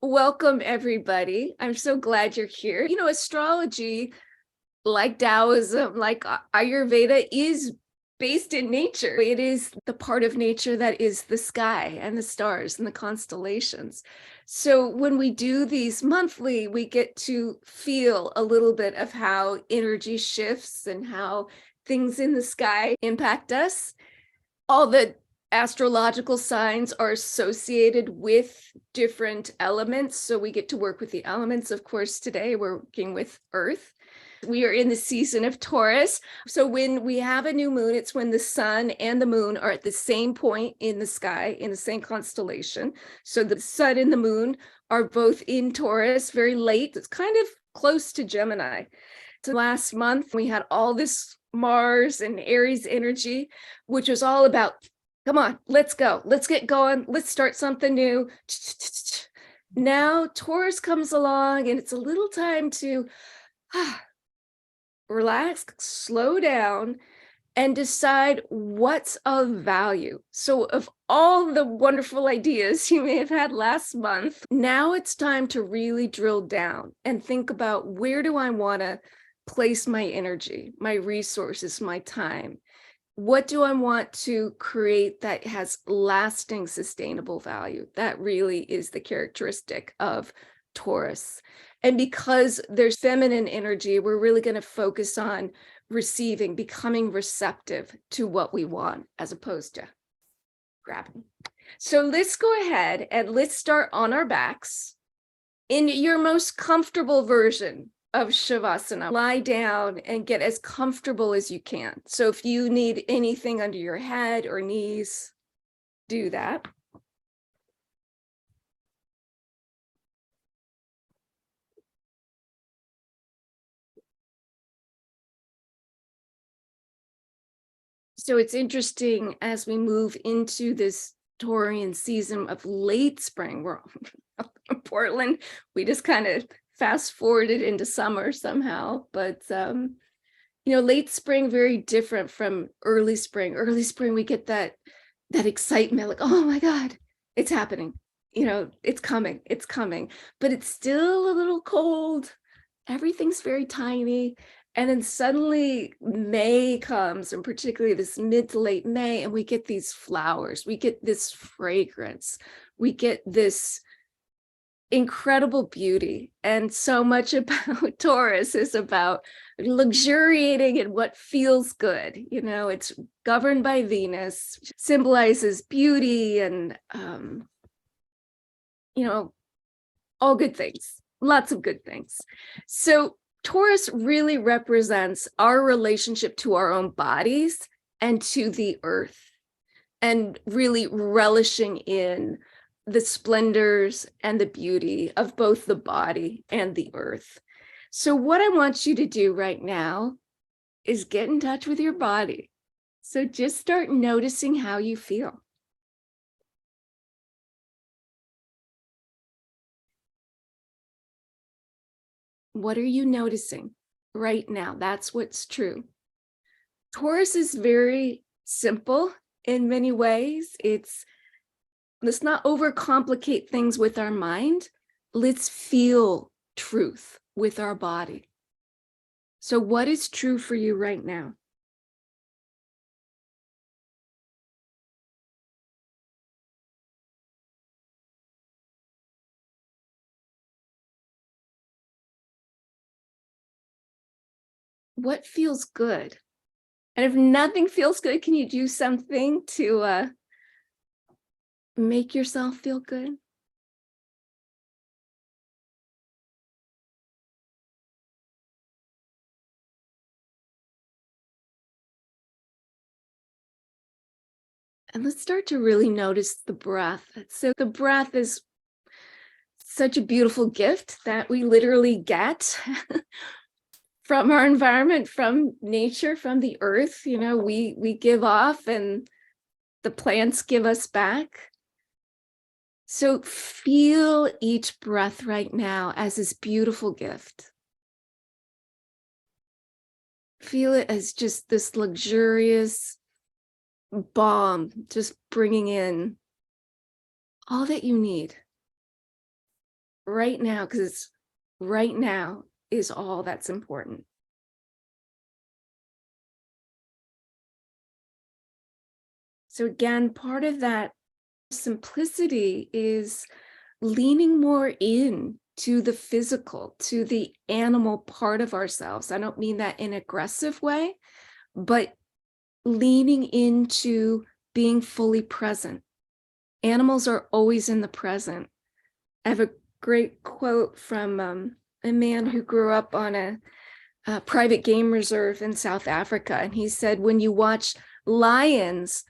Welcome, everybody. I'm so glad you're here. Astrology, like Taoism, like Ayurveda, is based in nature. It is the part of nature that is the sky and the stars and the constellations. So when we do these monthly, we get to feel a little bit of how energy shifts and how things in the sky impact us. All the astrological signs are associated with different elements. So we get to work with the elements. Of course, today we're working with Earth. We are in the season of Taurus. So when we have a new moon, it's when the sun and the moon are at the same point in the sky, in the same constellation. So the sun and the moon are both in Taurus, very late. It's kind of close to Gemini. So last month, we had all this Mars and Aries energy, which was all about, come on, let's go. Let's get going. Let's start something new. Now Taurus comes along and it's a little time to relax, slow down, and decide what's of value. So of all the wonderful ideas you may have had last month, now it's time to really drill down and think about, where do I want to place my energy, my resources, my time? What do I want to create that has lasting, sustainable value? That really is the characteristic of Taurus. And because there's feminine energy, we're really going to focus on receiving, becoming receptive to what we want, as opposed to grabbing. So let's go ahead and let's start on our backs in your most comfortable version of Shavasana. Lie down and get as comfortable as you can. So if you need anything under your head or knees, do that. So it's interesting, as we move into this Taurian season of late spring, we're in Portland, we just kind of fast forwarded into summer somehow, but late spring, very different from early spring. Early spring, we get that excitement, like, oh my God, it's happening. It's coming, but it's still a little cold. Everything's very tiny. And then suddenly May comes, and particularly this mid to late May, and we get these flowers, we get this fragrance, we get this incredible beauty. And so much about Taurus is about luxuriating in what feels good. It's governed by Venus, symbolizes beauty and, all good things, lots of good things. So Taurus really represents our relationship to our own bodies and to the earth, and really relishing in the splendors and the beauty of both the body and the earth. So what I want you to do right now is get in touch with your body. So just start noticing how you feel. What are you noticing right now? That's what's true. Taurus is very simple in many ways. Let's not overcomplicate things with our mind. Let's feel truth with our body. So what is true for you right now? What feels good? And if nothing feels good, can you do something to make yourself feel good? And let's start to really notice the breath. So the breath is such a beautiful gift that we literally get from our environment, from nature, from the earth. We give off and the plants give us back. So feel each breath right now as this beautiful gift. Feel it as just this luxurious balm, just bringing in all that you need. right now, because right now is all that's important. So again, part of that simplicity is leaning more in to the physical, to the animal part of ourselves. I don't mean that in an aggressive way, but leaning into being fully present. Animals are always in the present. I have a great quote from a man who grew up on a private game reserve in South Africa. And he said, when you watch lions,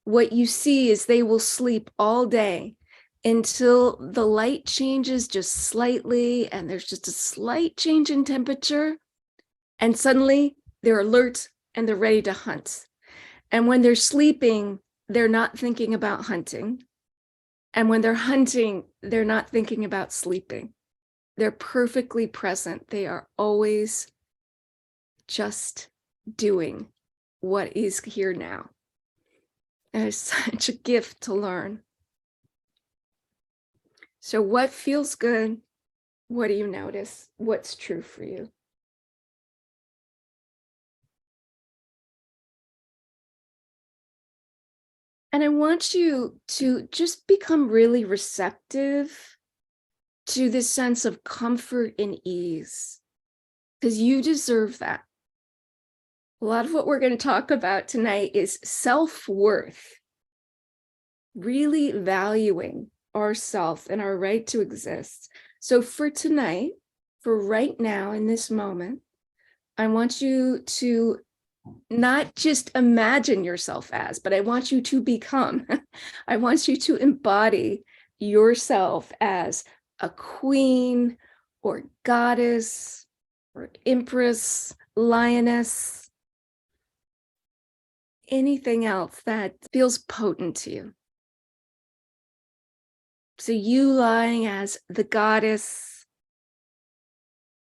what you see is they will sleep all day until the light changes just slightly and there's just a slight change in temperature. And suddenly they're alert and they're ready to hunt. And when they're sleeping, they're not thinking about hunting. And when they're hunting, they're not thinking about sleeping. They're perfectly present. They are always just doing what is here now. And it's such a gift to learn. So what feels good? What do you notice? What's true for you? And I want you to just become really receptive to this sense of comfort and ease, because you deserve that. A lot of what we're going to talk about tonight is self-worth, really valuing ourself and our right to exist. So for tonight, for right now in this moment, I want you to not just imagine yourself as, but I want you to become, I want you to embody yourself as a queen or goddess or empress, lioness, anything else that feels potent to you. So you lying as the goddess,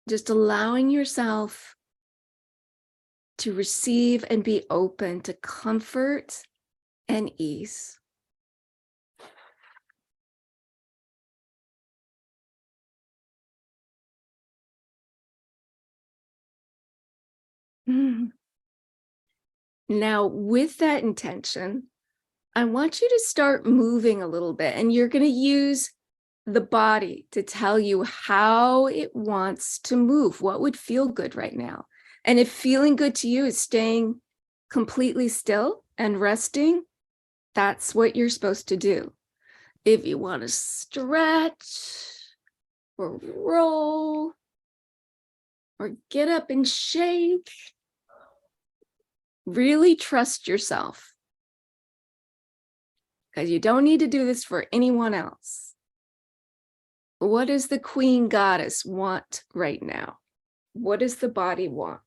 just allowing yourself to receive and be open to comfort and ease. Now, with that intention, I want you to start moving a little bit, and you're going to use the body to tell you how it wants to move, what would feel good right now. And if feeling good to you is staying completely still and resting, that's what you're supposed to do. If you want to stretch or roll or get up and shake, really trust yourself, because you don't need to do this for anyone else. What does the queen goddess want right now? What does the body want?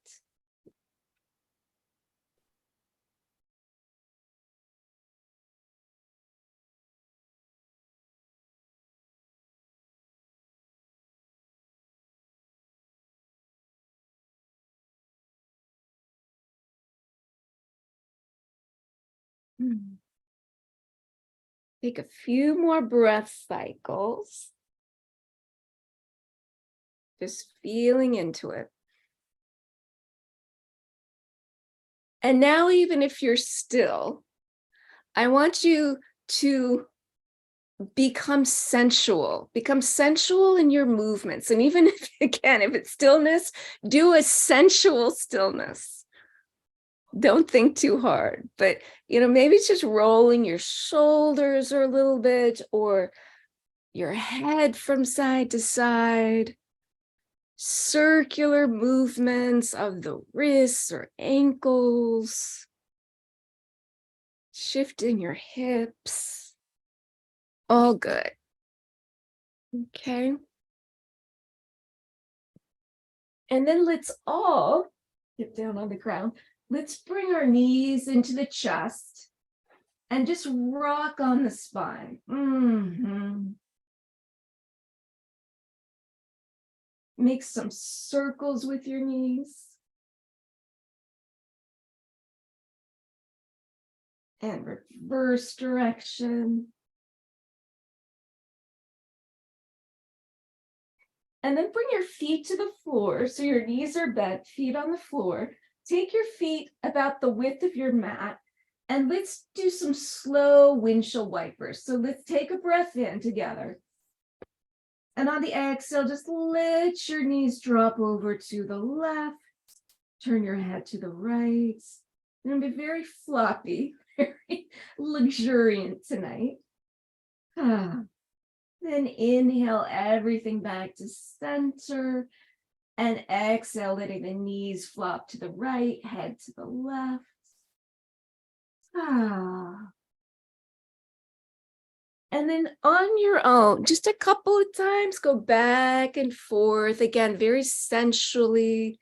Take a few more breath cycles. Just feeling into it. And now, even if you're still, I want you to become sensual in your movements. And even if, again, if it's stillness, do a sensual stillness. Don't think too hard, but maybe it's just rolling your shoulders a little bit, or your head from side to side, circular movements of the wrists or ankles, shifting your hips, all good. Okay. And then let's all get down on the ground. Let's bring our knees into the chest and just rock on the spine. Make some circles with your knees. And reverse direction. And then bring your feet to the floor. So your knees are bent, feet on the floor. Take your feet about the width of your mat. And let's do some slow windshield wipers. So let's take a breath in together. And on the exhale, just let your knees drop over to the left. Turn your head to the right. And be very floppy, very luxuriant tonight. Then inhale everything back to center. And exhale, letting the knees flop to the right, head to the left. And then on your own, just a couple of times, go back and forth. Again, very sensually.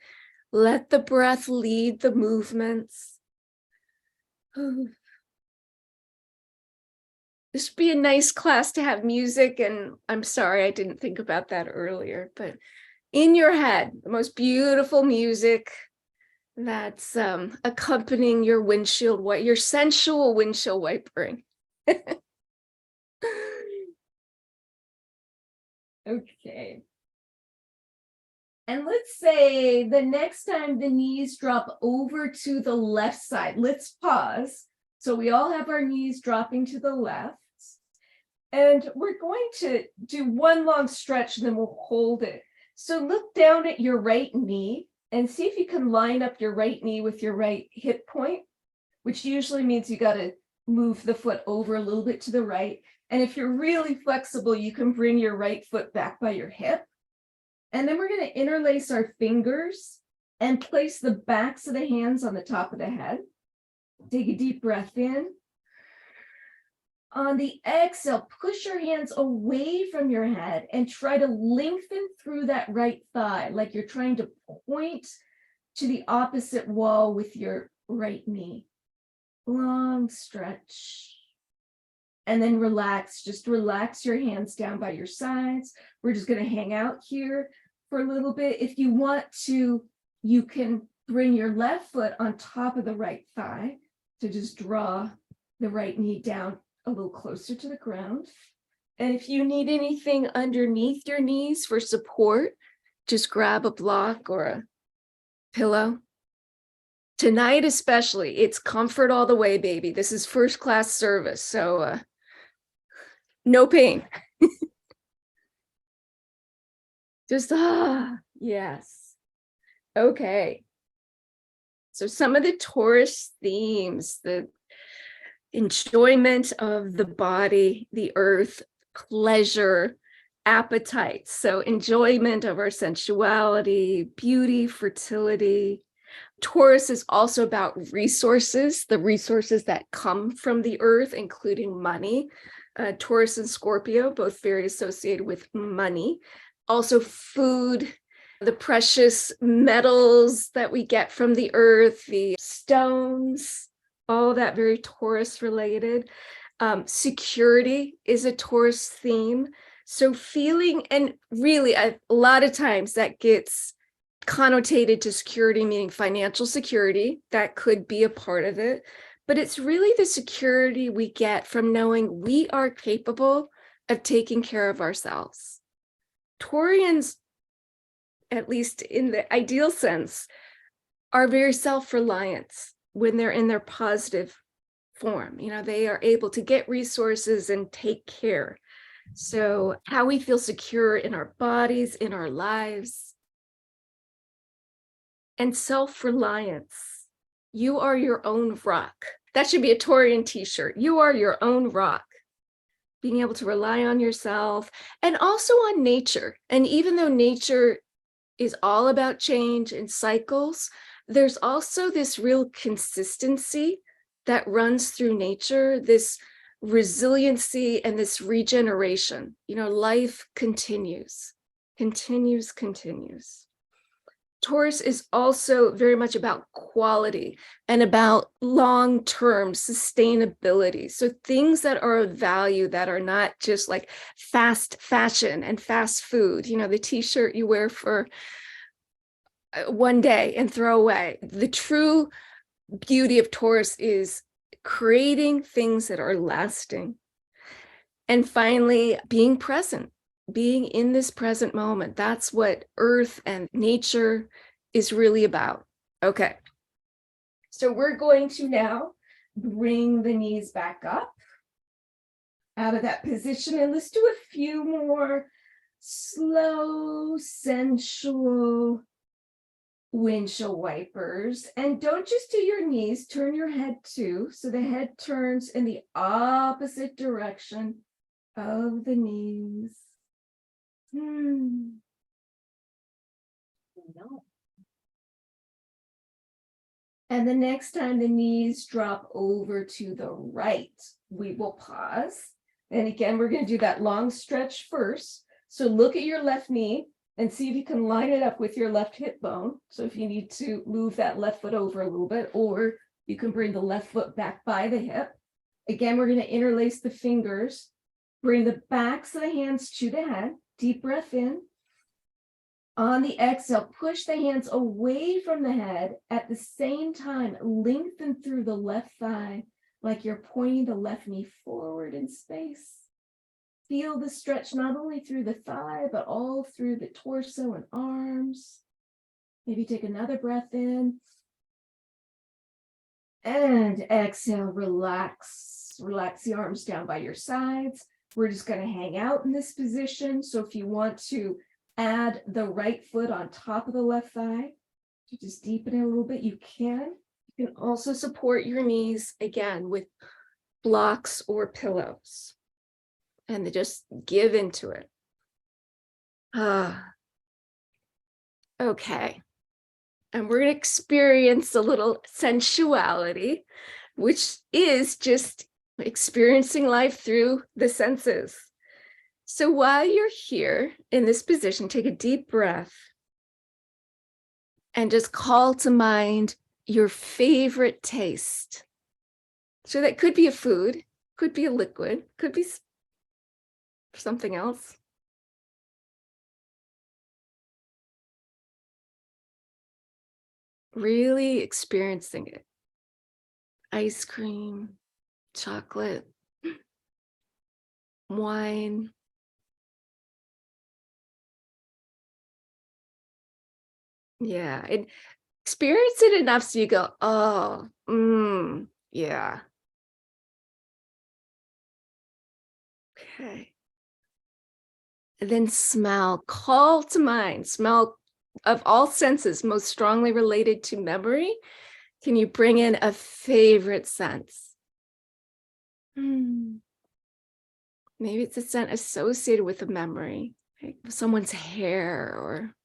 Let the breath lead the movements. This would be a nice class to have music. And I'm sorry, I didn't think about that earlier, but in your head, the most beautiful music that's accompanying your your sensual windshield wipering. Okay. And let's say the next time the knees drop over to the left side, let's pause. So we all have our knees dropping to the left. And we're going to do one long stretch, and then we'll hold it. So look down at your right knee and see if you can line up your right knee with your right hip point, which usually means you got to move the foot over a little bit to the right. And if you're really flexible, you can bring your right foot back by your hip. And then we're going to interlace our fingers and place the backs of the hands on the top of the head. Take a deep breath in. On the exhale, push your hands away from your head and try to lengthen through that right thigh, like you're trying to point to the opposite wall with your right knee. Long stretch. And then relax. Just relax your hands down by your sides. We're just going to hang out here for a little bit. If you want to, you can bring your left foot on top of the right thigh to just draw the right knee down a little closer to the ground. And if you need anything underneath your knees for support, just grab a block or a pillow. Tonight especially, it's comfort all the way, baby. This is first class service, so no pain. Just, yes. Okay. So some of the Taurus themes, the enjoyment of the body, the earth, pleasure, appetite. So enjoyment of our sensuality, beauty, fertility. Taurus is also about resources, the resources that come from the earth, including money. Taurus and Scorpio, both very associated with money. Also food, the precious metals that we get from the earth, the stones, all that very Taurus related. Security is a Taurus theme. So feeling, and really a lot of times that gets connotated to security, meaning financial security. That could be a part of it. But it's really the security we get from knowing we are capable of taking care of ourselves. Taurians, at least in the ideal sense, are very self-reliant when they're in their positive form. You know, they are able to get resources and take care. So how we feel secure in our bodies, in our lives. And self-reliance. You are your own rock. That should be a Taurian t-shirt. You are your own rock. Being able to rely on yourself and also on nature. And even though nature is all about change and cycles, there's also this real consistency that runs through nature, this resiliency and this regeneration. You know, life continues. Taurus is also very much about quality and about long-term sustainability. So things that are of value that are not just like fast fashion and fast food, you know, the t-shirt you wear for one day and throw away. The true beauty of Taurus is creating things that are lasting. And finally, being present. being in this present moment. That's what earth and nature is really about. Okay. So we're going to now bring the knees back up out of that position, and let's do a few more slow, sensual windshield wipers. And don't just do your knees, turn your head too. So the head turns in the opposite direction of the knees. No. And the next time the knees drop over to the right, we will pause. And again, we're going to do that long stretch first. So look at your left knee and see if you can line it up with your left hip bone. So if you need to move that left foot over a little bit, or you can bring the left foot back by the hip. Again, we're going to interlace the fingers, bring the backs of the hands to the head, deep breath in. On the exhale, push the hands away from the head. At the same time, lengthen through the left thigh, like you're pointing the left knee forward in space. Feel the stretch not only through the thigh, but all through the torso and arms. Maybe take another breath in. And exhale, relax. Relax the arms down by your sides. We're just going to hang out in this position. So if you want to add the right foot on top of the left thigh to just deepen it a little bit, you can. You can also support your knees again with blocks or pillows, and just give into it. Okay. And we're going to experience a little sensuality, which is just experiencing life through the senses. So while you're here in this position, take a deep breath and just call to mind your favorite taste. So that could be a food, could be a liquid, could be something else. Really experiencing it. Ice cream, chocolate, wine. Yeah, and experience it enough so you go, oh, yeah. Okay. And then smell, call to mind, smell of all senses most strongly related to memory. Can you bring in a favorite sense? Maybe it's a scent associated with a memory, like someone's hair or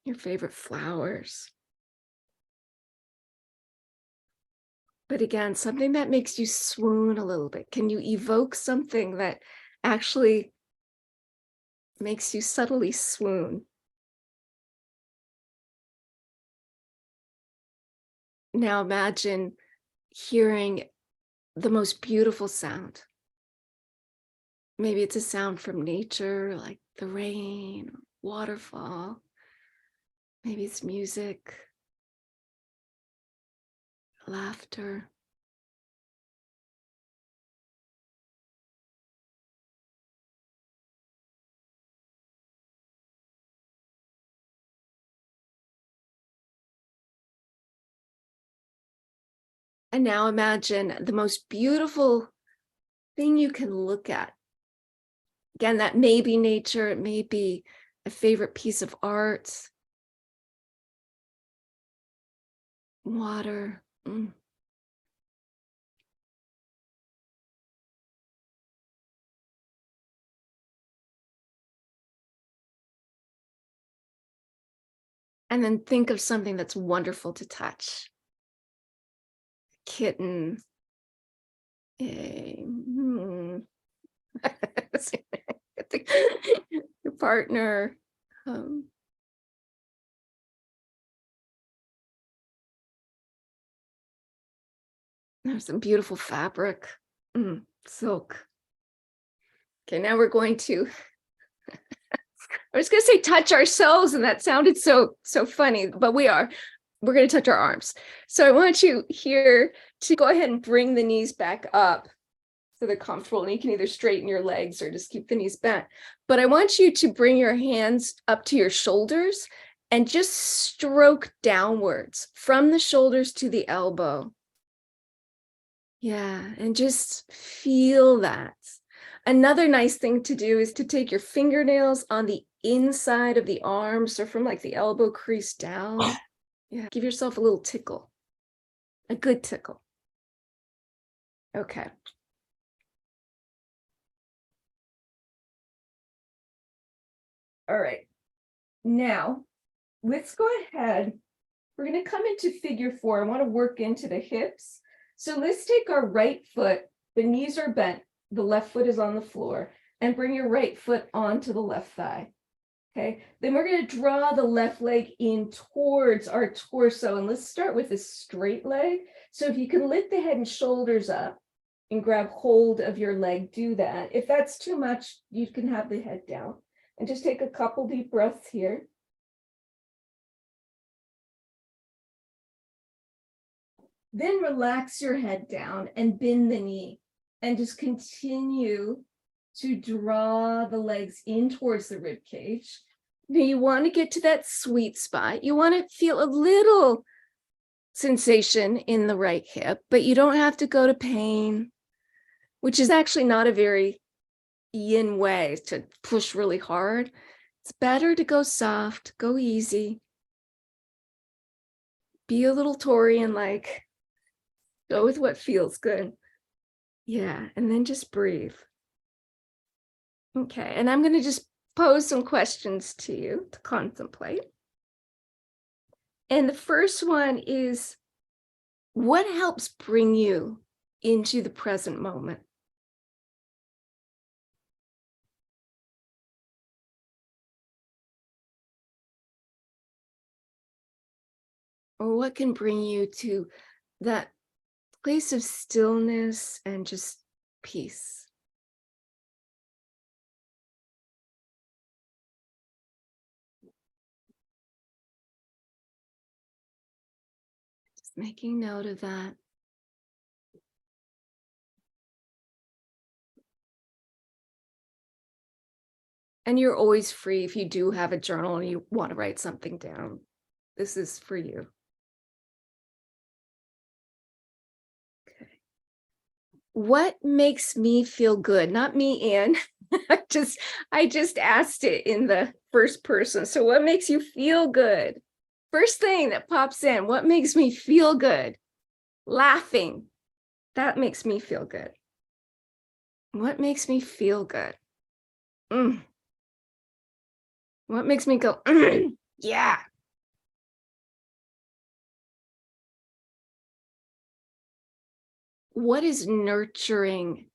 your favorite flowers. But again, something that makes you swoon a little bit. Can you evoke something that actually makes you subtly swoon? Now imagine hearing the most beautiful sound. Maybe it's a sound from nature, like the rain, waterfall. Maybe it's music, laughter. And now imagine the most beautiful thing you can look at. Again, that may be nature, it may be a favorite piece of art, water. And then think of something that's wonderful to touch. Kitten. Your partner. There's some beautiful fabric. Silk. Okay, now we're going to, I was going to say touch ourselves, and that sounded so funny, but we're going to touch our arms. So I want you here to go ahead and bring the knees back up. so they're comfortable. And you can either straighten your legs or just keep the knees bent. But I want you to bring your hands up to your shoulders and just stroke downwards from the shoulders to the elbow. Yeah, and just feel that. Another nice thing to do is to take your fingernails on the inside of the arm, so from like the elbow crease down. Yeah, give yourself a little tickle, a good tickle. Okay. All right. Now, let's go ahead. We're going to come into figure 4. I want to work into the hips. So let's take our right foot, the knees are bent, the left foot is on the floor, and bring your right foot onto the left thigh. Okay, then we're going to draw the left leg in towards our torso, and let's start with a straight leg. So if you can lift the head and shoulders up and grab hold of your leg, do that. If that's too much, you can have the head down. And just take a couple deep breaths here. Then relax your head down and bend the knee, and just continue to draw the legs in towards the rib cage. Now you want to get to that sweet spot. You want to feel a little sensation in the right hip, but you don't have to go to pain, which is actually not a very yin way to push really hard. It's better to go soft, go easy, be a little Taurian, like go with what feels good. Yeah, and then just breathe. Okay, and I'm going to just pose some questions to you to contemplate. And the first one is, what helps bring you into the present moment? Or what can bring you to that place of stillness and just peace? Just making note of that. And you're always free if you do have a journal and you want to write something down. This is for you. Okay. What makes me feel good? Not me, Anne. I just asked it in the first person. So what makes you feel good? First thing that pops in, what makes me feel good? Laughing. That makes me feel good. What makes me feel good? What makes me go, yeah. What is nurturing?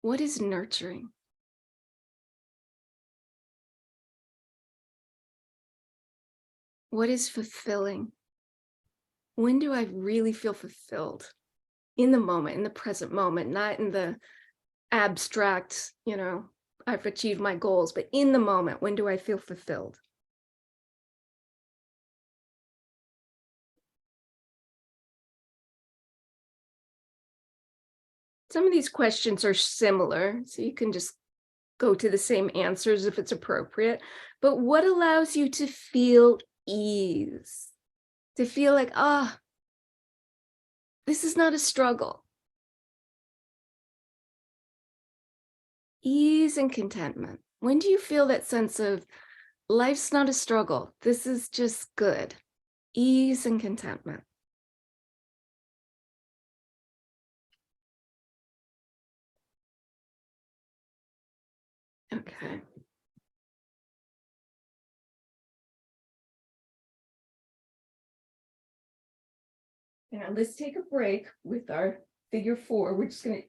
What is nurturing? What is fulfilling? When do I really feel fulfilled? In the moment, in the present moment, not in the abstract, I've achieved my goals, but in the moment, when do I feel fulfilled? Some of these questions are similar, so you can just go to the same answers if it's appropriate. But what allows you to feel ease? To feel like, this is not a struggle. Ease and contentment. When do you feel that sense of life's not a struggle? This is just good. Ease and contentment. Okay. Now let's take a break with our figure 4. We're just going to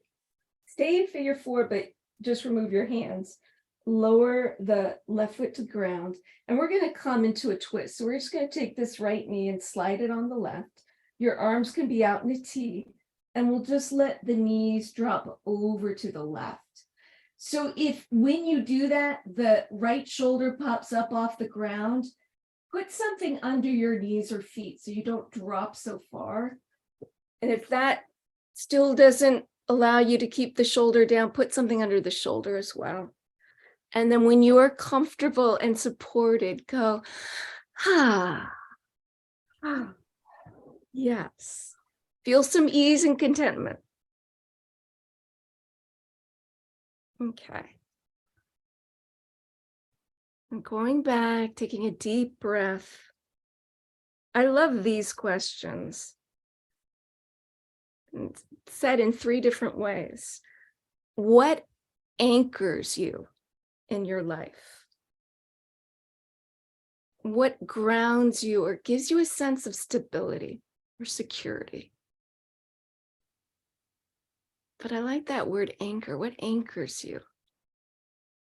stay in figure 4, but just remove your hands. Lower the left foot to the ground, and we're going to come into a twist. So we're just going to take this right knee and slide it on the left. Your arms can be out in a T, and we'll just let the knees drop over to the left. So if when you do that, the right shoulder pops up off the ground, put something under your knees or feet so you don't drop so far. And if that still doesn't allow you to keep the shoulder down, put something under the shoulder as well. And then when you are comfortable and supported, go, ah, ah. Yes. Feel some ease and contentment. Okay. And going back, taking a deep breath. I love these questions. It's said in 3 different ways. What anchors you in your life? What grounds you or gives you a sense of stability or security? But I like that word anchor. What anchors you?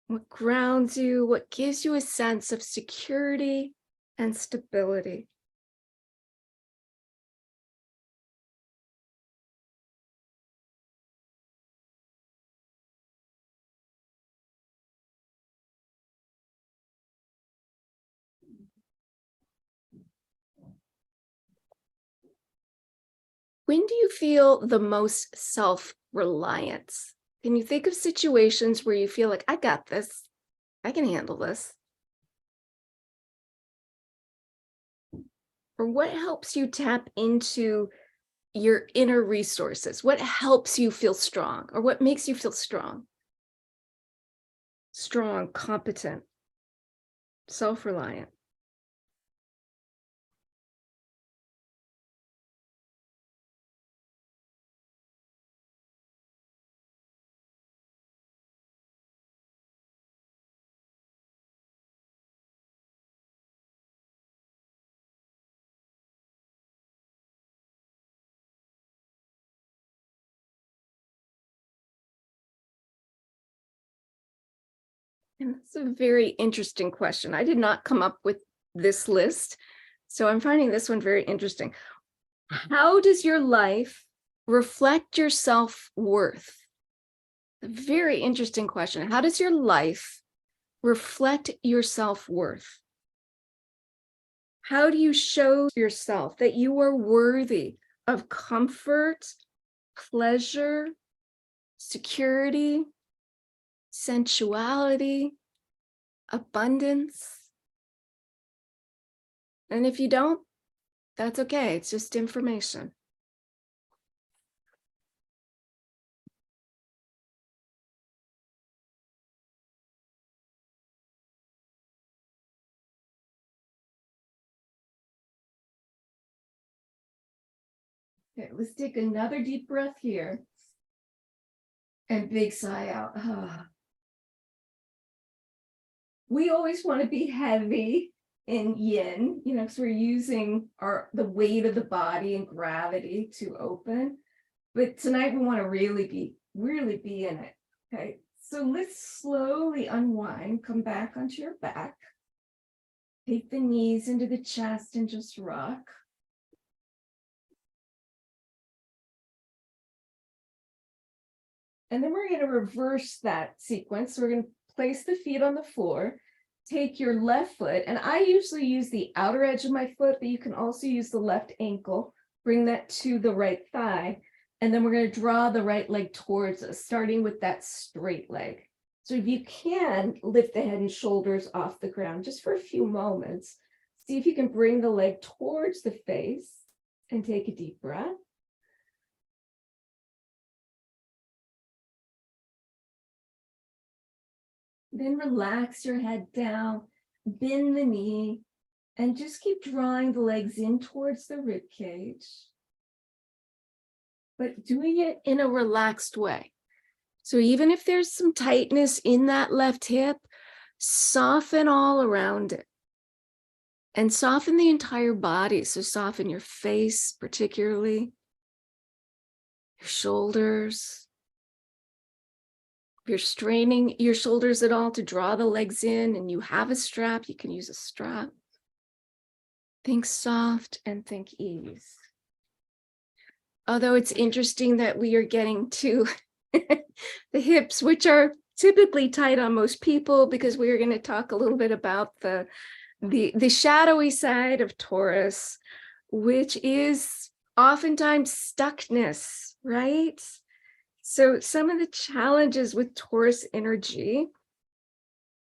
What grounds you? What gives you a sense of security and stability? When do you feel the most self-reliance? Can you think of situations where you feel like, I got this, I can handle this? Or what helps you tap into your inner resources? What helps you feel strong? Or what makes you feel strong? Strong, competent, self-reliant. And that's a very interesting question. I did not come up with this list, so I'm finding this one very interesting. How does your life reflect your self-worth? A very interesting question. How does your life reflect your self-worth? How do you show yourself that you are worthy of comfort, pleasure, security, sensuality, abundance? And if you don't, that's okay. It's just information. Okay, let's take another deep breath here. And big sigh out. Ah. We always want to be heavy in yin, because we're using the weight of the body and gravity to open. But tonight we want to really be in it. Okay, so let's slowly unwind, come back onto your back. Take the knees into the chest and just rock. And then we're going to reverse that sequence. So we're going to place the feet on the floor, take your left foot, and I usually use the outer edge of my foot, but you can also use the left ankle, bring that to the right thigh, and then we're going to draw the right leg towards us, starting with that straight leg. So if you can, lift the head and shoulders off the ground just for a few moments. See if you can bring the leg towards the face and take a deep breath. Then relax your head down, bend the knee, and just keep drawing the legs in towards the rib cage, but doing it in a relaxed way. So even if there's some tightness in that left hip, soften all around it and soften the entire body. So soften your face, particularly your shoulders. If you're straining your shoulders at all to draw the legs in and you have a strap, you can use a strap. Think soft and think ease. Although it's interesting that we are getting to the hips, which are typically tight on most people, because we are going to talk a little bit about the shadowy side of Taurus, which is oftentimes stuckness, right? So some of the challenges with Taurus energy.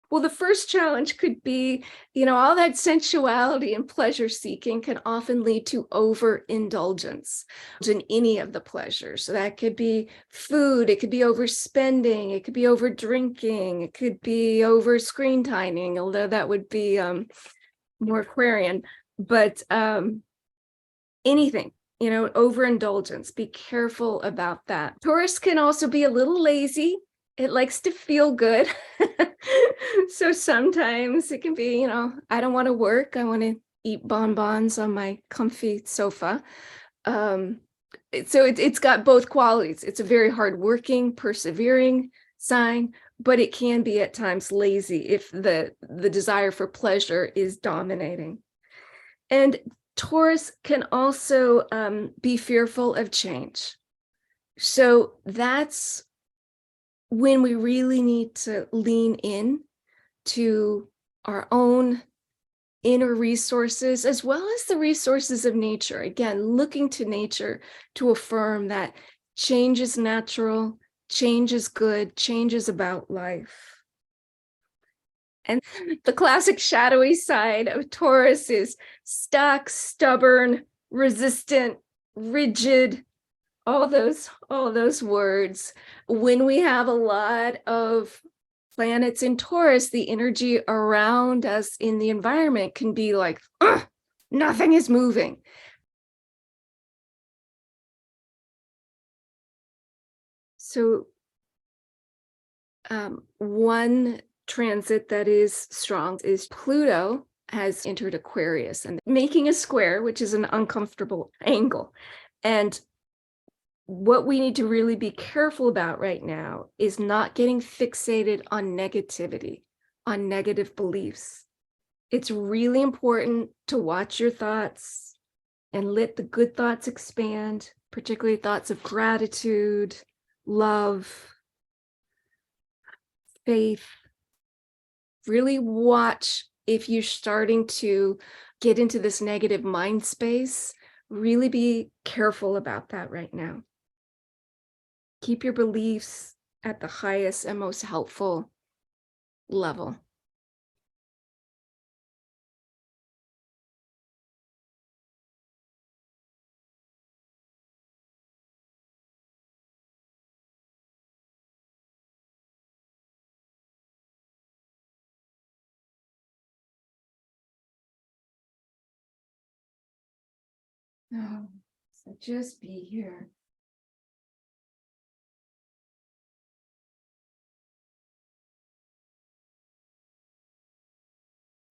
Well, the first challenge could be, all that sensuality and pleasure seeking can often lead to overindulgence in any of the pleasures. So that could be food, it could be overspending, it could be over drinking, it could be over screen timing, although that would be more Aquarian, but anything, overindulgence. Be careful about that. Taurus can also be a little lazy. It likes to feel good. So sometimes it can be, I don't want to work. I want to eat bonbons on my comfy sofa. So it's got both qualities. It's a very hardworking, persevering sign, but it can be at times lazy if the desire for pleasure is dominating. And Taurus can also be fearful of change. So that's when we really need to lean in to our own inner resources, as well as the resources of nature. Again, looking to nature to affirm that change is natural, change is good, change is about life. And the classic shadowy side of Taurus is stuck, stubborn, resistant, rigid, all those words. When we have a lot of planets in Taurus, the energy around us in the environment can be like, nothing is moving. So one transit that is strong is Pluto has entered Aquarius and making a square, which is an uncomfortable angle. And what we need to really be careful about right now is not getting fixated on negativity, on negative beliefs. It's really important to watch your thoughts and let the good thoughts expand, particularly thoughts of gratitude, love, faith. Really watch if you're starting to get into this negative mind space. Really be careful about that right now. Keep your beliefs at the highest and most helpful level. Oh, so just be here.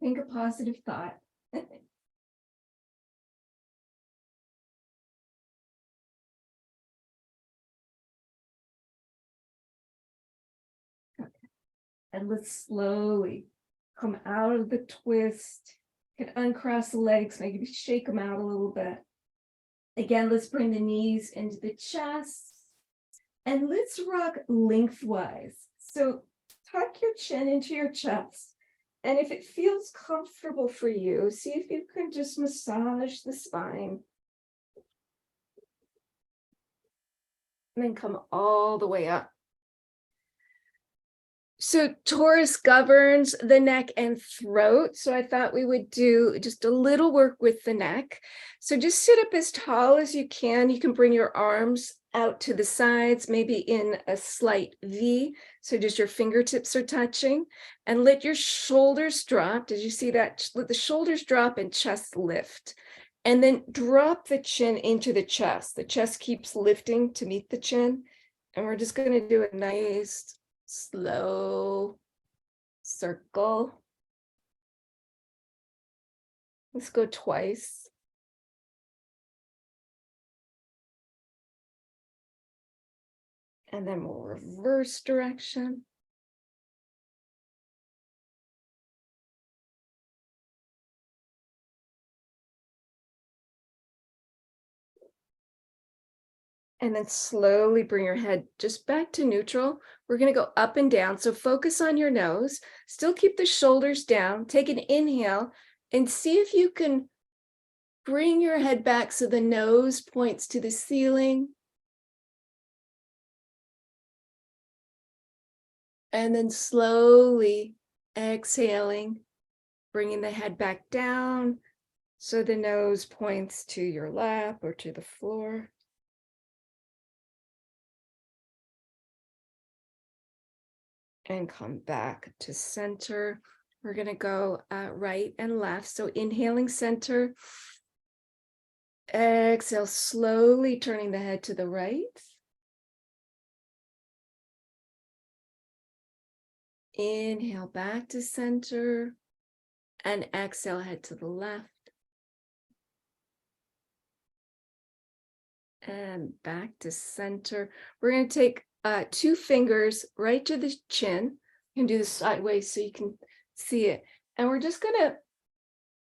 Think a positive thought. Okay. And let's slowly come out of the twist. You can uncross the legs, maybe shake them out a little bit. Again, let's bring the knees into the chest. And let's rock lengthwise. So tuck your chin into your chest. And if it feels comfortable for you, see if you can just massage the spine. And then come all the way up. So Taurus governs the neck and throat. So I thought we would do just a little work with the neck. So just sit up as tall as you can. You can bring your arms out to the sides, maybe in a slight V. So just your fingertips are touching, and let your shoulders drop. Did you see that? Let the shoulders drop and chest lift. And then drop the chin into the chest. The chest keeps lifting to meet the chin. And we're just going to do a nice slow circle. Let's go twice. And then we'll reverse direction. And then slowly bring your head just back to neutral. We're going to go up and down. So focus on your nose. Still keep the shoulders down. Take an inhale and see if you can bring your head back so the nose points to the ceiling. And then slowly exhaling, bringing the head back down so the nose points to your lap or to the floor. And come back to center. We're going to go right and left. So inhaling center. Exhale, slowly turning the head to the right. Inhale back to center. And exhale, head to the left. And back to center. We're going to take 2 fingers right to the chin. You can do this sideways so you can see it. And we're just going to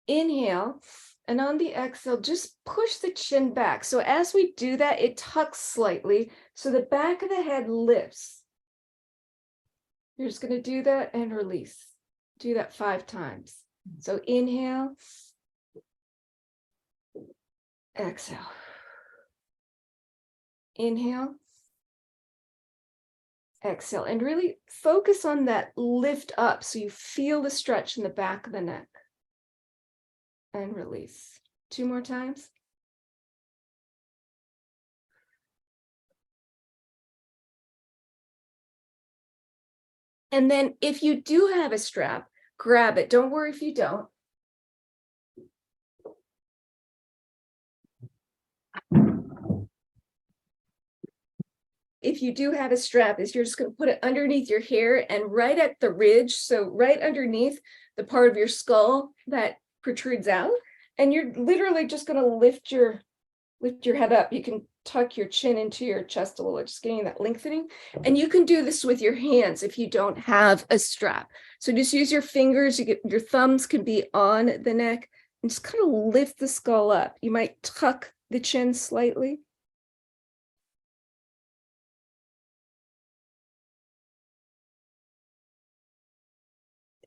inhale. And on the exhale, just push the chin back. So as we do that, it tucks slightly. So the back of the head lifts. You're just going to do that and release. Do that 5 times. So inhale. Exhale. Inhale. Exhale. And really focus on that lift up so you feel the stretch in the back of the neck. And release. 2 more times. And then if you do have a strap, grab it. Don't worry if you don't. If you do have a strap, you're just going to put it underneath your hair and right at the ridge. So right underneath the part of your skull that protrudes out. And you're literally just going to lift your head up. You can tuck your chin into your chest a little, just getting that lengthening. And you can do this with your hands if you don't have a strap. So just use your fingers. Your thumbs can be on the neck and just kind of lift the skull up. You might tuck the chin slightly.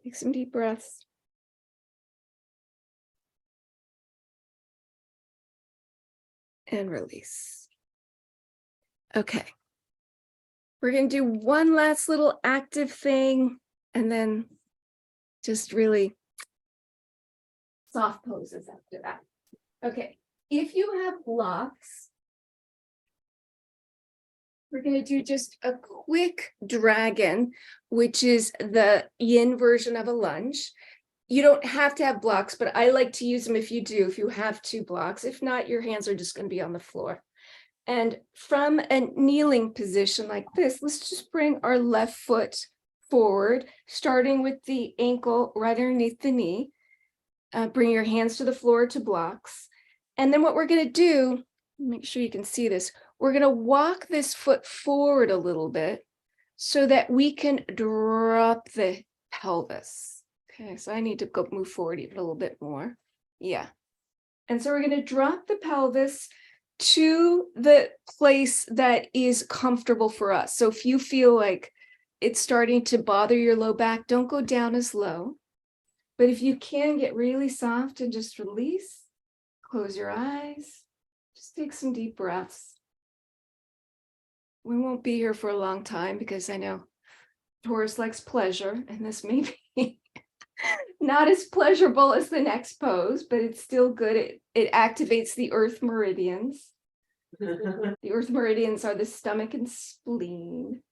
Take some deep breaths. And release. Okay. We're going to do one last little active thing and then just really soft poses after that. Okay. If you have blocks, we're going to do just a quick dragon, which is the yin version of a lunge. You don't have to have blocks, but I like to use them if you do, if you have 2 blocks. If not, your hands are just going to be on the floor. And from a kneeling position like this, let's just bring our left foot forward, starting with the ankle right underneath the knee. Bring your hands to the floor to blocks. And then what we're going to do, make sure you can see this, we're going to walk this foot forward a little bit so that we can drop the pelvis. Okay, so I need to go move forward even a little bit more. Yeah. And so we're going to drop the pelvis to the place that is comfortable for us. So if you feel like it's starting to bother your low back, don't go down as low. But if you can get really soft and just release, close your eyes, just take some deep breaths. We won't be here for a long time because I know Taurus likes pleasure, and this may be not as pleasurable as the next pose, but it's still good. It activates the earth meridians. The earth meridians are the stomach and spleen.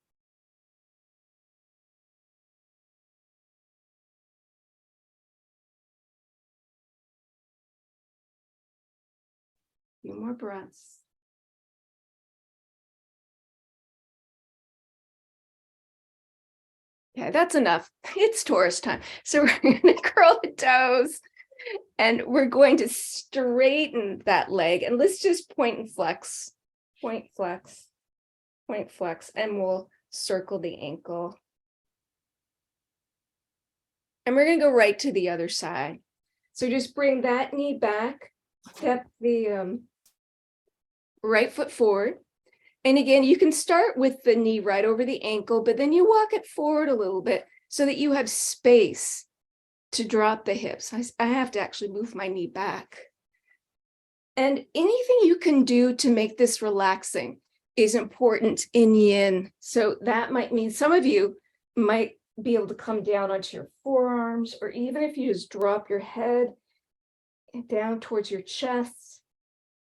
A few more breaths. Okay, that's enough. It's Taurus time. So we're going to curl the toes and we're going to straighten that leg. And let's just point and flex, point, flex, and we'll circle the ankle. And we're going to go right to the other side. So just bring that knee back, step the right foot forward. And again, you can start with the knee right over the ankle, but then you walk it forward a little bit so that you have space to drop the hips. I have to actually move my knee back. And anything you can do to make this relaxing is important in yin. So that might mean some of you might be able to come down onto your forearms, or even if you just drop your head down towards your chest,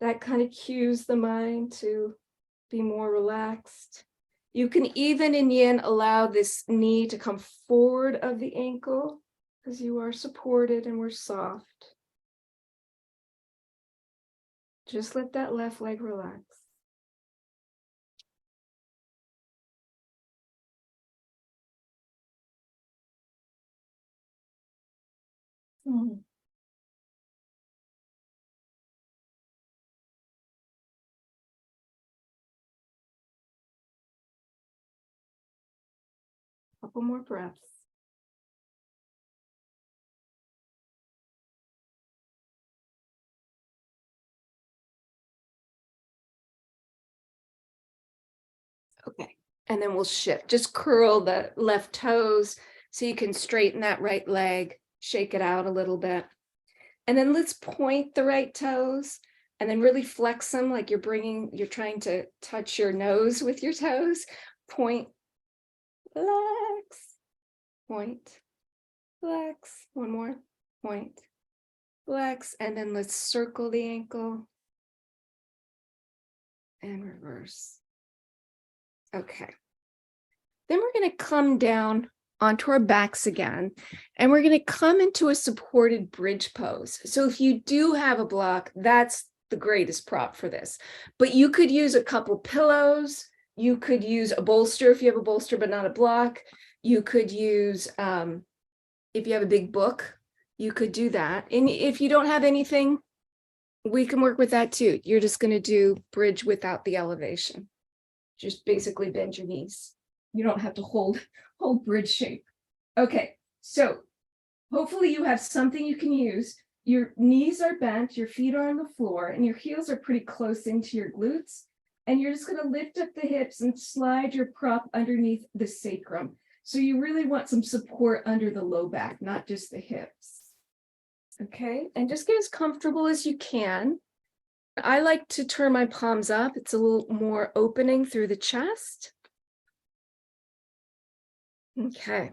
that kind of cues the mind to be more relaxed. You can even in Yin allow this knee to come forward of the ankle because you are supported and we're soft. Just let that left leg relax. Couple more breaths. Okay, and then we'll shift. Just curl the left toes so you can straighten that right leg, shake it out a little bit. And then let's point the right toes and then really flex them like you're trying to touch your nose with your toes. Point, flex, point, flex. One more, point, flex. And then let's circle the ankle and reverse. Okay. Then we're going to come down onto our backs again, and we're going to come into a supported bridge pose. So if you do have a block, that's the greatest prop for this. But you could use a couple pillows. You could use a bolster if you have a bolster but not a block. You could use, if you have a big book, you could do that. And if you don't have anything, we can work with that too. You're just going to do bridge without the elevation. Just basically bend your knees. You don't have to hold bridge shape. Okay, so hopefully you have something you can use. Your knees are bent, your feet are on the floor, and your heels are pretty close into your glutes. And you're just going to lift up the hips and slide your prop underneath the sacrum. So you really want some support under the low back, not just the hips. Okay, and just get as comfortable as you can. I like to turn my palms up. It's a little more opening through the chest. Okay.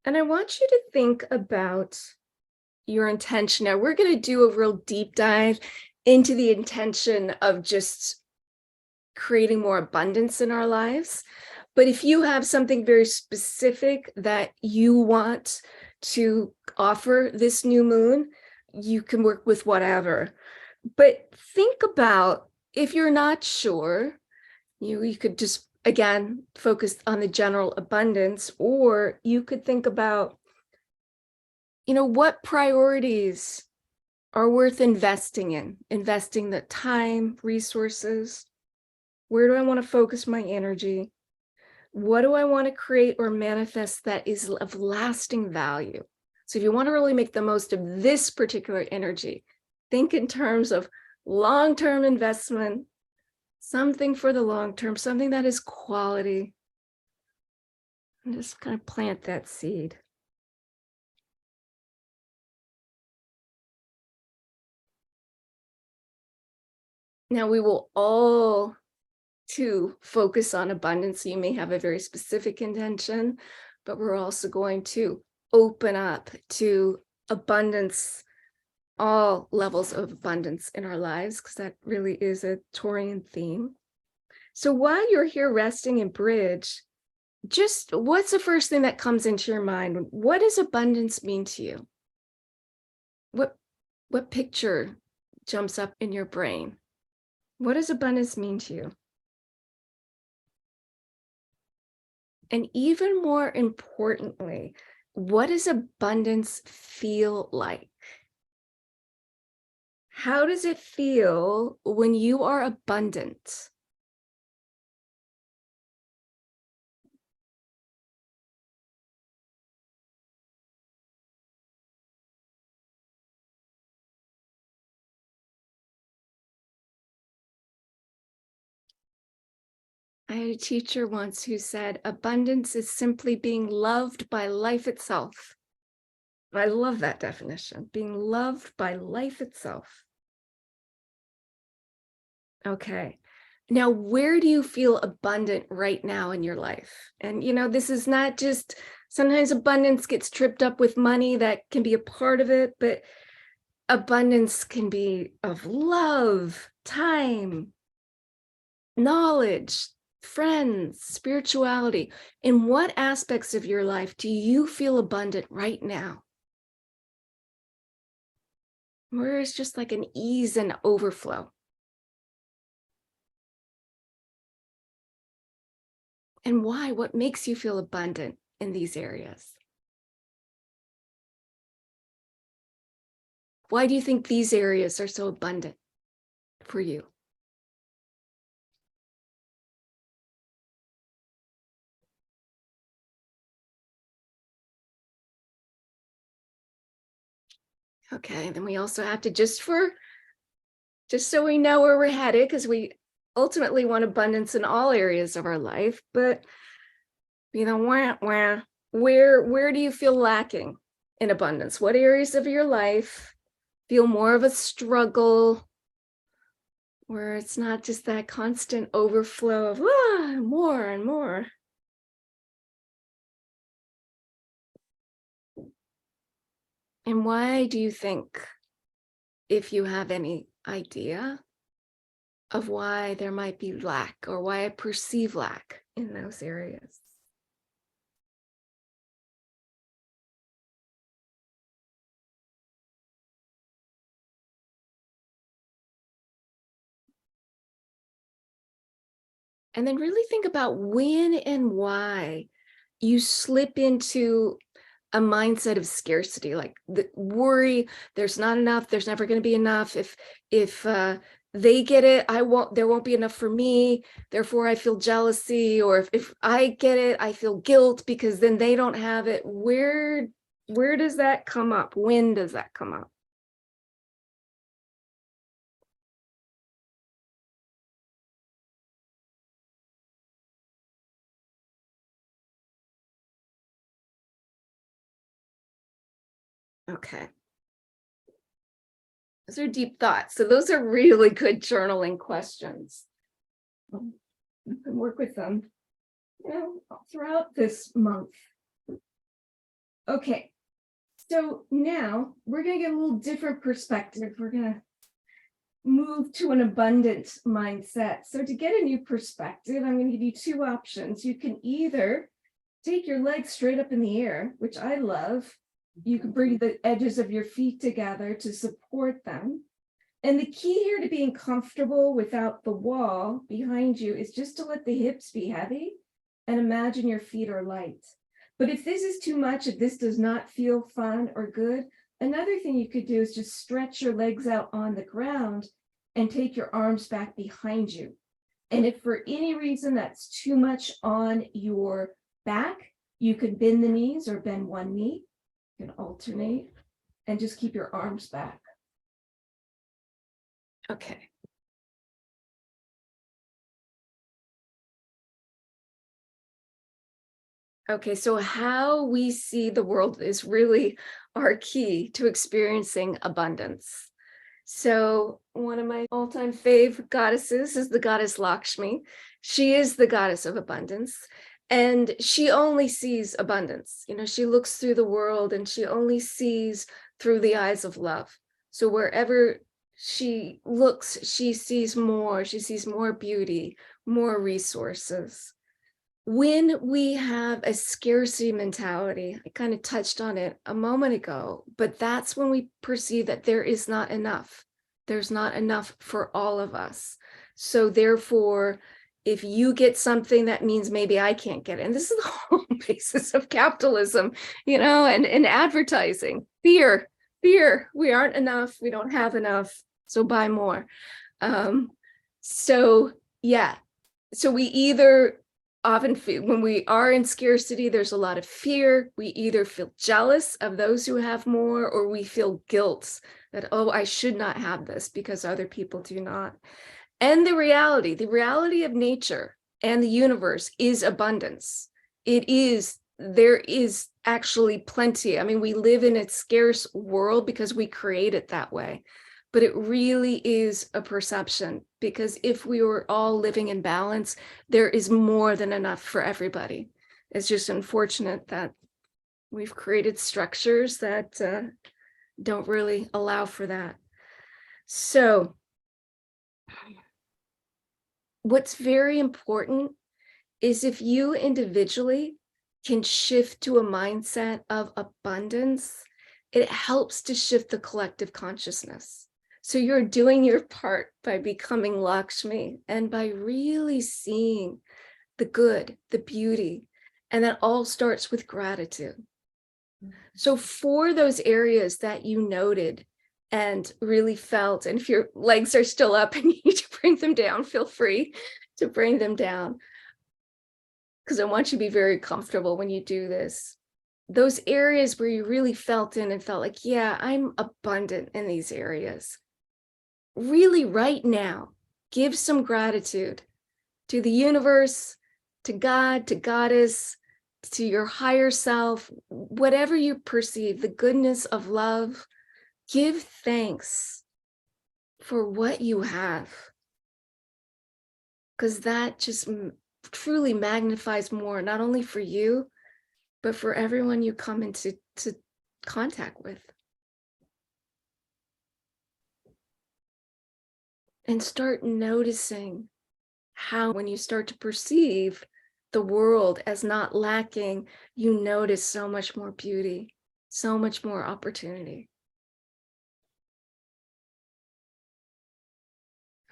And I want you to think about your intention. Now, we're going to do a real deep dive into the intention of just creating more abundance in our lives. But if you have something very specific that you want to offer this new moon, you can work with whatever. But think about, if you're not sure, you could just, again, focus on the general abundance, or you could think about, what priorities are worth investing in, investing the time, resources. Where do I want to focus my energy? What do I want to create or manifest that is of lasting value? So if you want to really make the most of this particular energy, think in terms of long-term investment, something for the long term, something that is quality. And just kind of plant that seed. Now we will all too focus on abundance. So you may have a very specific intention, but we're also going to open up to abundance, all levels of abundance in our lives, because that really is a Taurian theme. So while you're here resting in bridge, just what's the first thing that comes into your mind? What does abundance mean to you? What picture jumps up in your brain? What does abundance mean to you? And even more importantly, what does abundance feel like? How does it feel when you are abundant? I had a teacher once who said, abundance is simply being loved by life itself. I love that definition, being loved by life itself. Okay. Now, where do you feel abundant right now in your life? And, this is not just, sometimes abundance gets tripped up with money. That can be a part of it, but abundance can be of love, time, knowledge, friends, spirituality. In what aspects of your life do you feel abundant right now? Where is just like an ease and overflow? And why? What makes you feel abundant in these areas? Why do you think these areas are so abundant for you? Okay, and then we also have to, just so we know where we're headed, because we ultimately want abundance in all areas of our life, but where do you feel lacking in abundance? What areas of your life feel more of a struggle, where it's not just that constant overflow of more and more? And why do you think, if you have any idea of why there might be lack, or why I perceive lack in those areas? And then really think about when and why you slip into a mindset of scarcity, like the worry, there's not enough, there's never going to be enough. If they get it, there won't be enough for me, therefore I feel jealousy. Or if I get it, I feel guilt because then they don't have it. Where does that come up? When does that come up? Okay. Those are deep thoughts. So those are really good journaling questions. You can work with them, throughout this month. Okay. So now we're going to get a little different perspective. We're going to move to an abundant mindset. So to get a new perspective, I'm going to give you two options. You can either take your legs straight up in the air, which I love. You can bring the edges of your feet together to support them. And the key here to being comfortable without the wall behind you is just to let the hips be heavy and imagine your feet are light. But if this is too much, if this does not feel fun or good, another thing you could do is just stretch your legs out on the ground and take your arms back behind you. And if for any reason that's too much on your back, you could bend the knees or bend one knee. You can alternate and just keep your arms back. Okay. Okay, so how we see the world is really our key to experiencing abundance. So one of my all-time fave goddesses is the goddess Lakshmi. She is the goddess of abundance, and she only sees abundance. She looks through the world and she only sees through the eyes of love. So wherever she looks, she sees more beauty, more resources. When we have a scarcity mentality, I kind of touched on it a moment ago, but that's when we perceive that there is not enough. There's not enough for all of us. So therefore, if you get something, that means maybe I can't get it. And this is the whole basis of capitalism, and advertising. Fear. We aren't enough. We don't have enough. So buy more. So we either often feel, when we are in scarcity, there's a lot of fear. We either feel jealous of those who have more, or we feel guilt that, I should not have this because other people do not. And the reality of nature and the universe is abundance. There is actually plenty. I mean, we live in a scarce world because we create it that way, but it really is a perception. because if we were all living in balance, there is more than enough for everybody. It's just unfortunate that we've created structures that don't really allow for that. So what's very important is if you individually can shift to a mindset of abundance, it helps to shift the collective consciousness. So you're doing your part by becoming Lakshmi and by really seeing the good, the beauty, and that all starts with gratitude. So for those areas that you noted and really felt, and if your legs are still up and you need to bring them down, feel free to bring them down, because I want you to be very comfortable when you do this. Those areas where you really felt in and felt like, yeah, I'm abundant in these areas. Really right now, give some gratitude to the universe, to God, to Goddess, to your higher self, whatever you perceive, the goodness of love. Give thanks for what you have, because that just truly magnifies more, not only for you, but for everyone you come into contact with. And start noticing how, when you start to perceive the world as not lacking, you notice so much more beauty, so much more opportunity.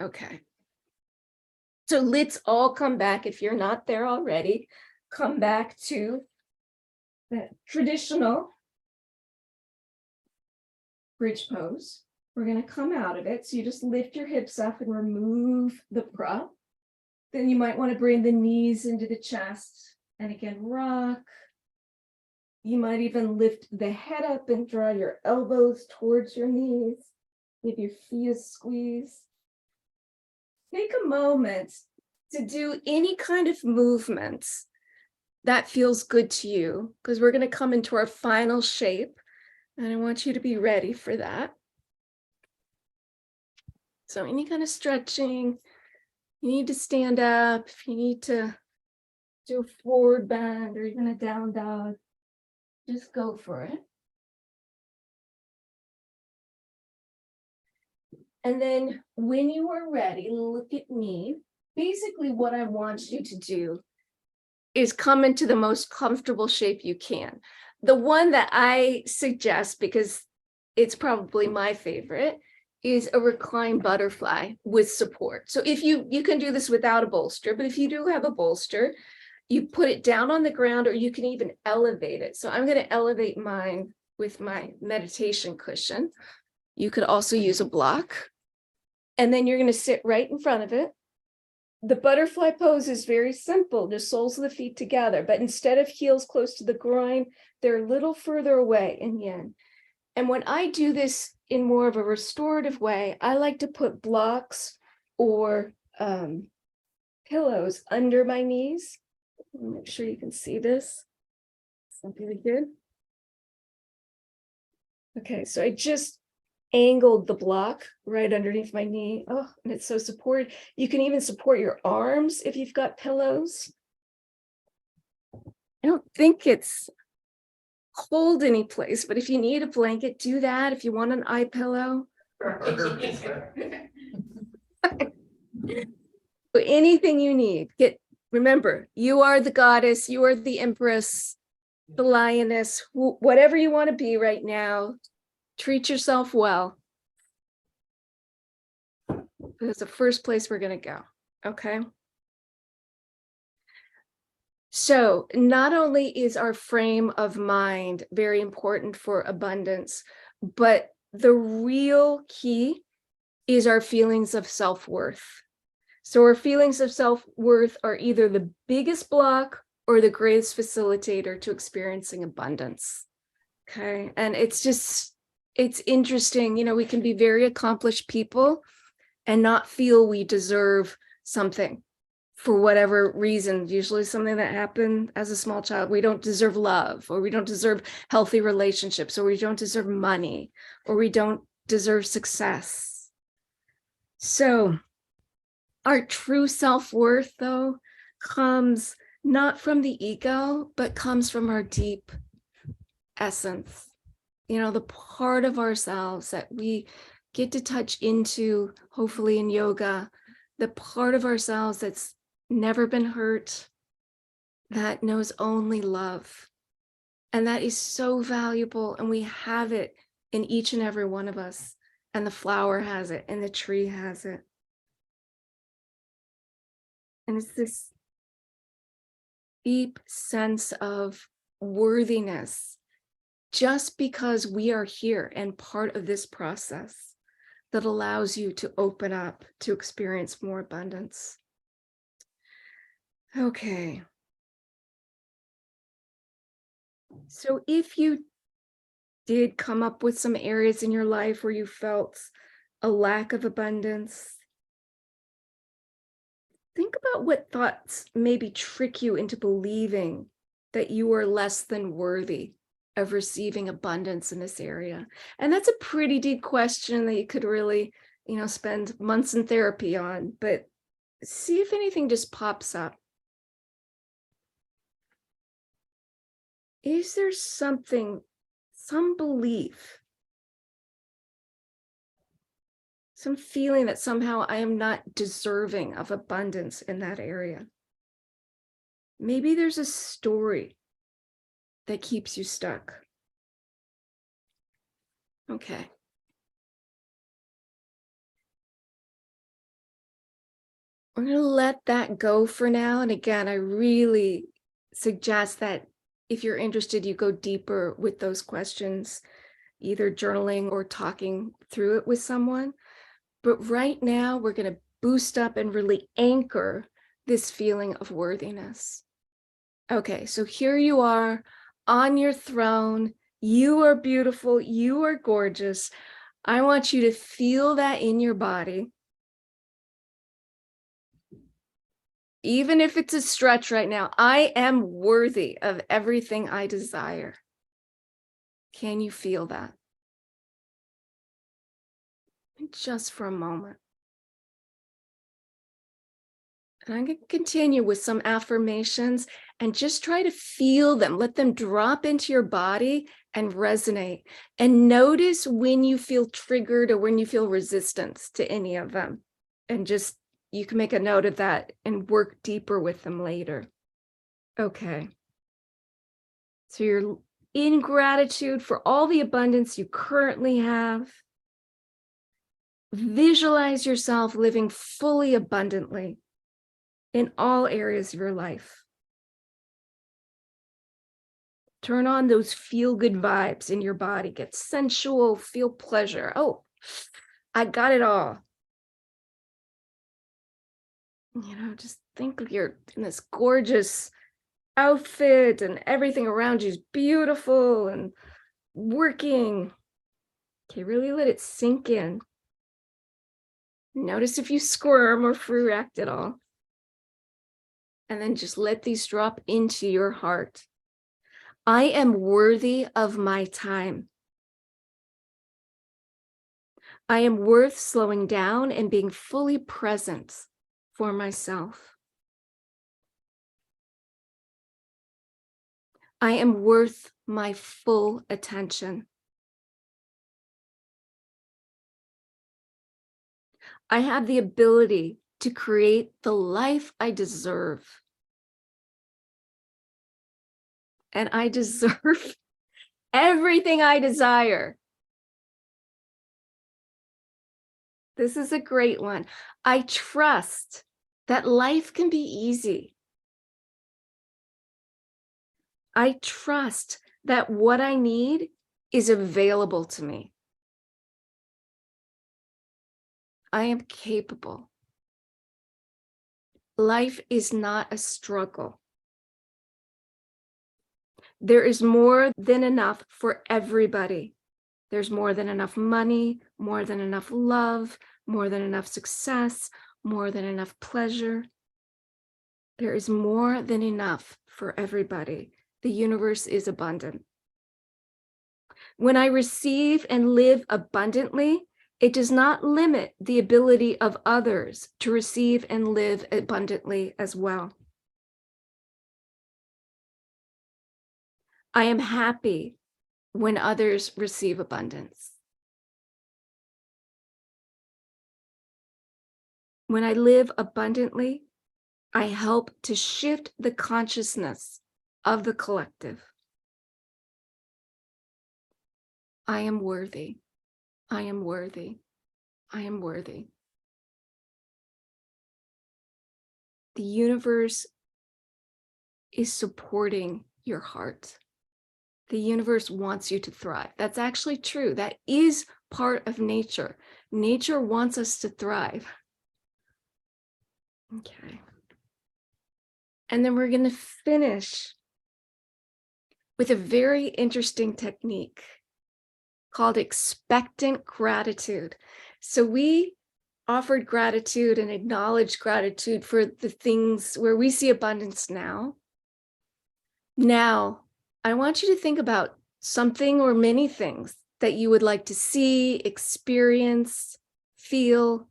Okay. So let's all come back, if you're not there already, come back to the traditional bridge pose. We're going to come out of it. So you just lift your hips up and remove the prop. Then you might want to bring the knees into the chest and again, rock. You might even lift the head up and draw your elbows towards your knees. Give your feet a squeeze. Take a moment to do any kind of movements that feels good to you, because we're going to come into our final shape, and I want you to be ready for that. So any kind of stretching, you need to stand up, if you need to do a forward bend or even a down dog, just go for it. And then when you are ready, look at me. Basically what I want you to do is come into the most comfortable shape you can. The one that I suggest, because it's probably my favorite, is a reclined butterfly with support. So if you can do this without a bolster, but if you do have a bolster, you put it down on the ground, or you can even elevate it. So I'm going to elevate mine with my meditation cushion. You could also use a block. And then you're going to sit right in front of it. The butterfly pose is very simple, the soles of the feet together, but instead of heels close to the groin, they're a little further away in yin. And when I do this in more of a restorative way, I like to put blocks or pillows under my knees. Make sure you can see this. That's really good. Okay, so I just angled the block right underneath my knee. Oh, and it's so supported. You can even support your arms if you've got pillows. I don't think it's cold any place, but if you need a blanket, do that. If you want an eye pillow. Anything you need. Remember, you are the goddess, you are the empress, the lioness, whatever you want to be right now. Treat yourself well. That's the first place we're going to go. Okay. So not only is our frame of mind very important for abundance, but the real key is our feelings of self-worth. So our feelings of self-worth are either the biggest block or the greatest facilitator to experiencing abundance. Okay. And it's interesting. You know, we can be very accomplished people and not feel we deserve something for whatever reason, usually something that happened as a small child. We don't deserve love, or we don't deserve healthy relationships, or we don't deserve money, or we don't deserve success. So Our true self-worth, though, comes not from the ego, but comes from our deep essence. The part of ourselves that we get to touch into, hopefully in yoga, the part of ourselves that's never been hurt, that knows only love. And that is so valuable. And we have it in each and every one of us. And the flower has it, and the tree has it. And it's this deep sense of worthiness, just because we are here and part of this process, that allows you to open up to experience more abundance. Okay. So if you did come up with some areas in your life where you felt a lack of abundance, think about what thoughts maybe trick you into believing that you are less than worthy of receiving abundance in this area. And that's a pretty deep question that you could really, spend months in therapy on, but see if anything just pops up. Is there something, some belief, some feeling that somehow I am not deserving of abundance in that area? Maybe there's a story that keeps you stuck. Okay. We're going to let that go for now. And again, I really suggest that if you're interested, you go deeper with those questions, either journaling or talking through it with someone. But right now, we're going to boost up and really anchor this feeling of worthiness. Okay, so here you are on your throne. You are beautiful. You are gorgeous. I want you to feel that in your body. Even if it's a stretch right now, I am worthy of everything I desire. Can you feel that? Just for a moment. And I'm going to continue with some affirmations and just try to feel them. Let them drop into your body and resonate. And notice when you feel triggered or when you feel resistance to any of them. And just, you can make a note of that and work deeper with them later. Okay. So you're in gratitude for all the abundance you currently have. Visualize yourself living fully abundantly in all areas of your life. Turn on those feel-good vibes in your body. Get sensual, feel pleasure. Oh, I got it all. Just think of you're in this gorgeous outfit and everything around you is beautiful and working. Okay, really let it sink in. Notice if you squirm or react at all. And then just let these drop into your heart. I am worthy of my time. I am worth slowing down and being fully present for myself. I am worth my full attention. I have the ability to create the life I deserve. And I deserve everything I desire. This is a great one. I trust that life can be easy. I trust that what I need is available to me. I am capable. Life is not a struggle. There is more than enough for everybody. There's more than enough money, more than enough love, more than enough success, more than enough pleasure. There is more than enough for everybody. The universe is abundant. When I receive and live abundantly, It does not limit the ability of others to receive and live abundantly as well. I am happy when others receive abundance. When I live abundantly, I help to shift the consciousness of the collective. I am worthy. I am worthy. I am worthy. The universe is supporting your heart. The universe wants you to thrive. That's actually true. That is part of nature. Nature wants us to thrive. Okay. And then we're going to finish with a very interesting technique called expectant gratitude. So we offered gratitude and acknowledged gratitude for the things where we see abundance now. Now, I want you to think about something or many things that you would like to see, experience, feel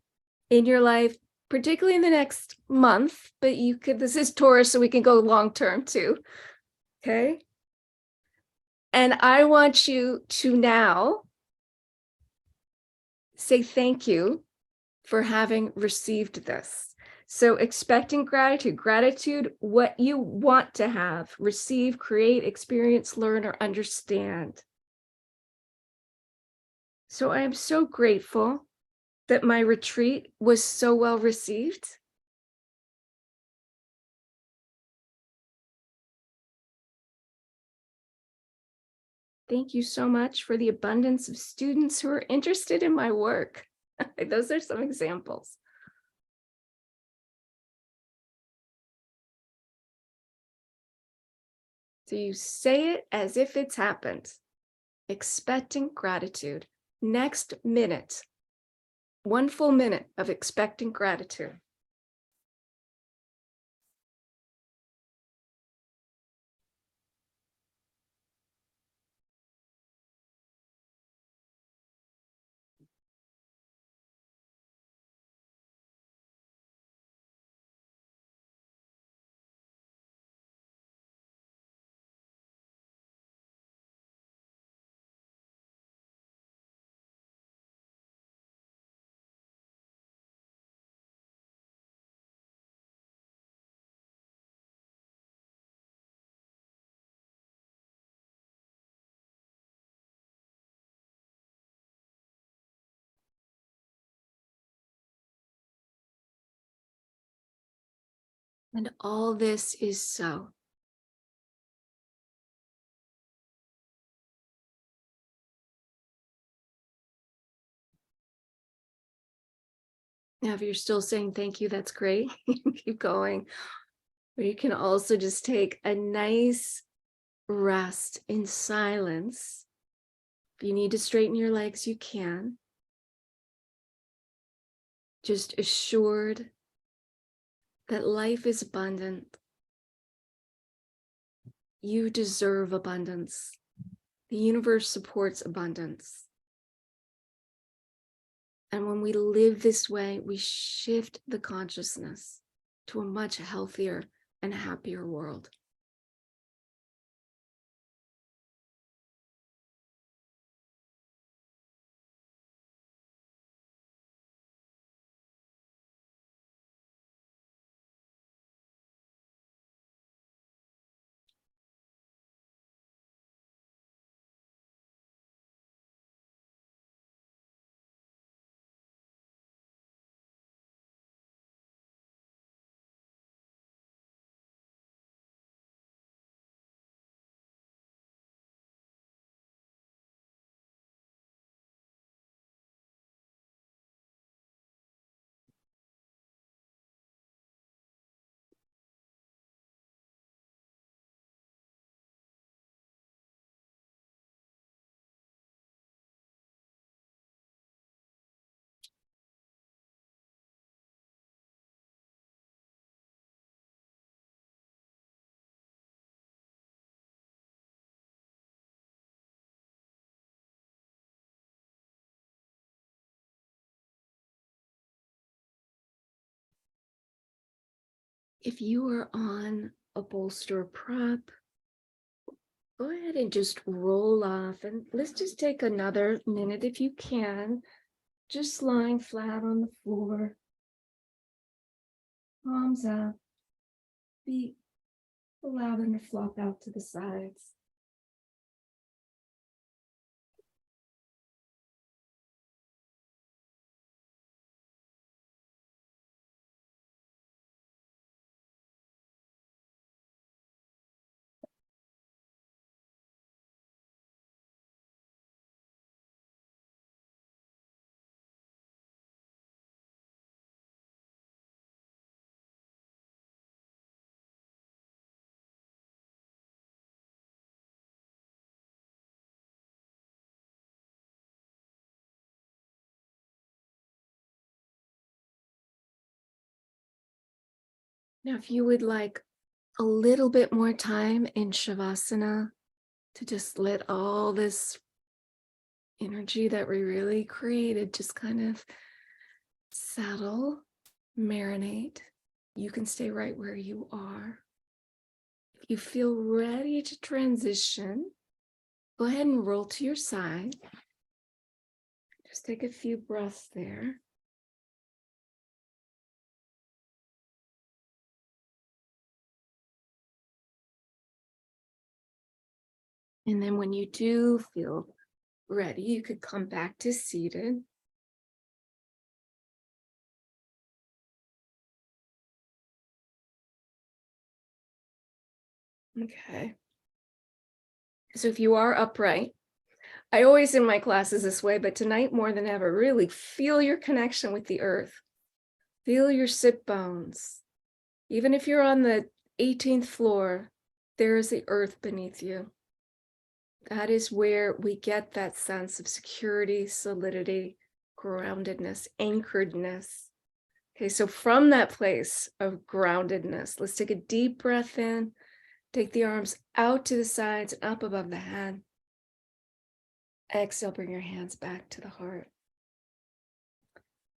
in your life, particularly in the next month, but this is Taurus, so we can go long term too. Okay. And I want you to now say thank you for having received this. So expecting gratitude, what you want to have, receive, create, experience, learn, or understand. So I am so grateful that my retreat was so well received. Thank you so much for the abundance of students who are interested in my work. Those are some examples. So you say it as if it's happened. Expecting gratitude. Next minute, 1 full minute of expecting gratitude. And all this is so. Now, if you're still saying thank you, that's great. Keep going. Or you can also just take a nice rest in silence. If you need to straighten your legs, you can. Just assured that life is abundant. You deserve abundance. The universe supports abundance. And when we live this way, we shift the consciousness to a much healthier and happier world. If you are on a bolster or prop, go ahead and just roll off. And let's just take another minute if you can, just lying flat on the floor, palms up, feet allow them to flop out to the sides. Now, if you would like a little bit more time in Shavasana to just let all this energy that we really created just kind of settle, marinate, you can stay right where you are. If you feel ready to transition, go ahead and roll to your side. Just take a few breaths there. And then when you do feel ready, you could come back to seated. Okay. So if you are upright, I always in my classes this way, but tonight more than ever, really feel your connection with the earth. Feel your sit bones. Even if you're on the 18th floor, there is the earth beneath you. That is where we get that sense of security, solidity, groundedness, anchoredness. Okay, so from that place of groundedness, let's take a deep breath in, take the arms out to the sides and up above the head. Exhale, bring your hands back to the heart.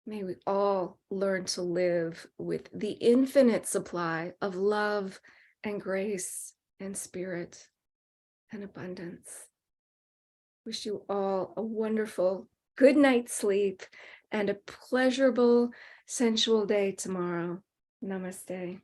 May we all learn to live with the infinite supply of love and grace and spirit and abundance. Wish you all a wonderful good night's sleep and a pleasurable, sensual day tomorrow. Namaste.